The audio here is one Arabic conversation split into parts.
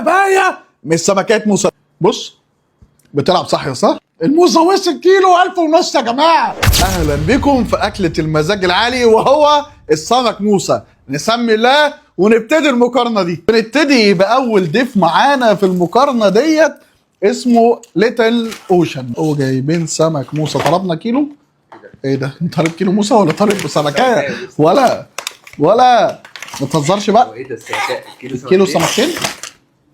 دهبايه مش سمكات موسى. بص بتلعب صح يا صح؟ الموسى وصل كيلو 1500 يا جماعه. اهلا بكم في اكله المزاج العالي وهو السمك موسى. نسمي الله ونبتدي المقارنه دي. بنبتدي باول ضيف معانا في المقارنه ديت اسمه ليتل اوشن. جايبين سمك موسى. طلبنا كيلو. ايه ده؟ انت طالب كيلو موسى ولا طالب سمكايه؟ ولا ما تهزرش بقى. ايه ده السمكات؟ كيلو سمكتين.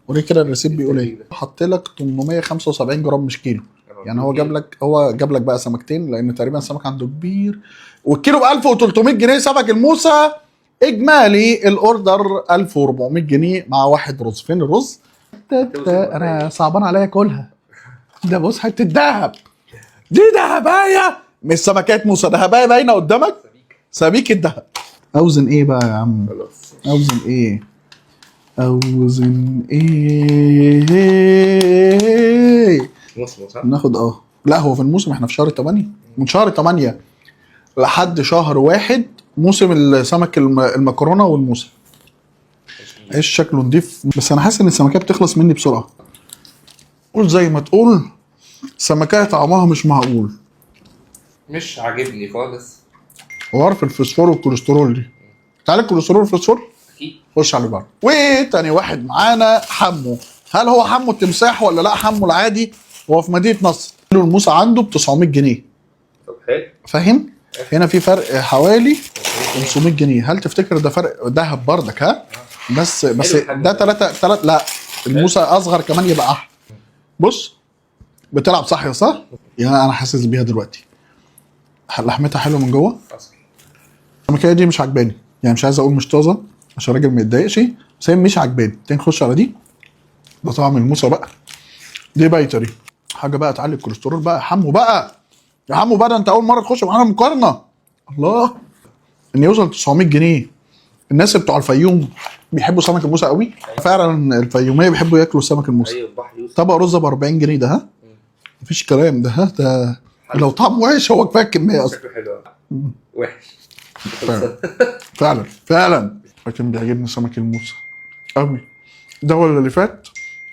وليه كده الريسيب بيقول ايه؟ حط لك 875 جرام مش كيلو. يعني هو جاب لك بقى سمكتين لان تقريبا السمك عنده كبير. والكيلو ب 1300 جنيه سمك الموسى. اجمالي الاوردر 1400 جنيه مع واحد رز. فين الرز؟ انا صعبان عليا اكلها. ده بص حته الدهب. دي دهبايه مش سمكات موسى. دهبايه باينه قدامك. سبيك الدهب. اوزن ايه بقى يا عم؟ اوزن ايه؟ موسم صح؟ ناخد لا هو في الموسم احنا في شهر 8. من شهر 8 لحد شهر 1 موسم السمك المكرونه والموسى. ايش شكله نضيف. بس انا حاسس ان السمكات بتخلص مني بسرعه. قول زي ما تقول السمكات طعمها مش معقول. مش عاجبني خالص. وعارف الفوسفور والكوليسترول دي. تعالى الكوليسترول والفوسفور. اكيد. خش على بعض. وتاني واحد معانا حمو. هل هو حمو التمساح ولا لا حمو العادي؟ هو في مدينه نصر. كيلو الموسى عنده ب 900 جنيه. طب حلو. فاهم؟ هنا في فرق حوالي 500 جنيه. هل تفتكر ده فرق دهب بردك؟ ها؟ بس ده 3 لا الموسى اصغر كمان يبقى احلى. بص بتلعب صح يا صح؟ يعني انا حاسس بيها دلوقتي. لحمتها حلوه من جوه. السمكيه دي مش عجباني. يعني مش عايز اقول مش طازه عشان الراجل ما يتضايقش، بس هي مش عجباني. نخش على دي. ده طعم الموسى بقى. دي بايتري حاجه بقى تعلي الكوليسترول بقى. حمو بقى يا حمو بقى. ده انت اول مره تخش معانا مقارنه. الله ان يوصل 900 جنيه. الناس بتوع الفيوم بيحبوا سمك الموسى قوي. فعلا الفيوميه بيحبوا ياكلوا سمك الموسى. ايوه بحر يوسف. طبق رز ب 40 جنيه ده. ها مفيش كلام ده. ها ده لو طعمه وحش هو كفايه الكميه اصلا. شكله حلو. وحش. فعلا لكن بيعجبني سمك الموسى قوي. ده ولا اللي فات؟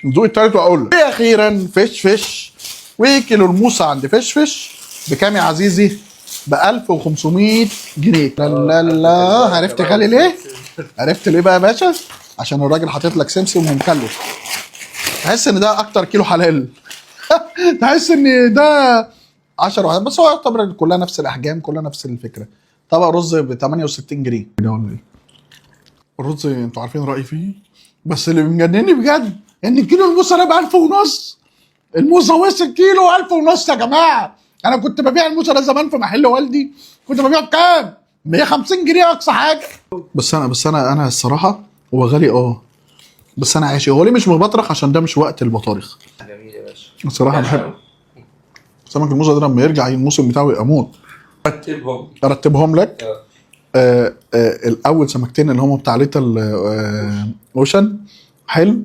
الذوق التالت واقول لك اخيرا فش وكيلو الموسى عند فش بكام يا عزيزي؟ ب 1500 جنيه. لا عرفت غالي ليه؟ عرفت ليه بقى يا باشا؟ عشان الراجل حاطط لك سمسم ومكلف. تحس ان ده اكتر كيلو حلال. تحس ان ده 10 واحد بس. هو يعتبر كلها نفس الاحجام كلها نفس الفكره. طبق رز ب 68 جنيه. ده ولا ايه؟ الرز انتوا عارفين رايي فيه. بس اللي مجنني بجد ان كيلو الموسى ده ب 1500. الموسى وصل كيلو 1500 يا جماعه. انا كنت ببيع الموسى ده زمان في محل والدي. كنت ببيعه بكام؟ 150 جنيه اقصى حاجه. بس انا الصراحه هو غالي بس انا عايش. هو ليه مش مبطرخ؟ عشان ده مش وقت البطارخ. جميل يا باشا. الصراحه بحب سمك الموسى ده. لما يرجع الموسم بتاعه يبقى موت. ارتبهم لك. الاول سمكتين اللي هم بتاع ليتل اوشن حلو.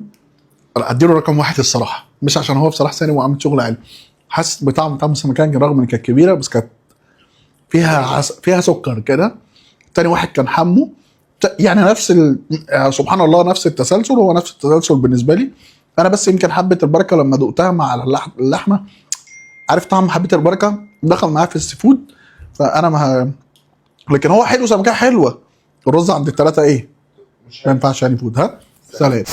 اديله رقم 1 الصراحه. مش عشان هو بصراحه ثاني وعامل شغل عالي. حاسس بطعم السمكان رغم ان كانت كبيره بس كانت فيها سكر كده. تاني واحد كان حمو. يعني نفس سبحان الله نفس التسلسل. هو نفس التسلسل بالنسبه لي انا. بس يمكن حبه البركه لما دقتها مع اللحمه. عارف طعم حبه البركه دخل معايا في السي فود. فانا لكن هو حلو. سمكه حلوه. الرز عند الثلاثه ايه؟ ما ينفعش يعني فود. ها سلام.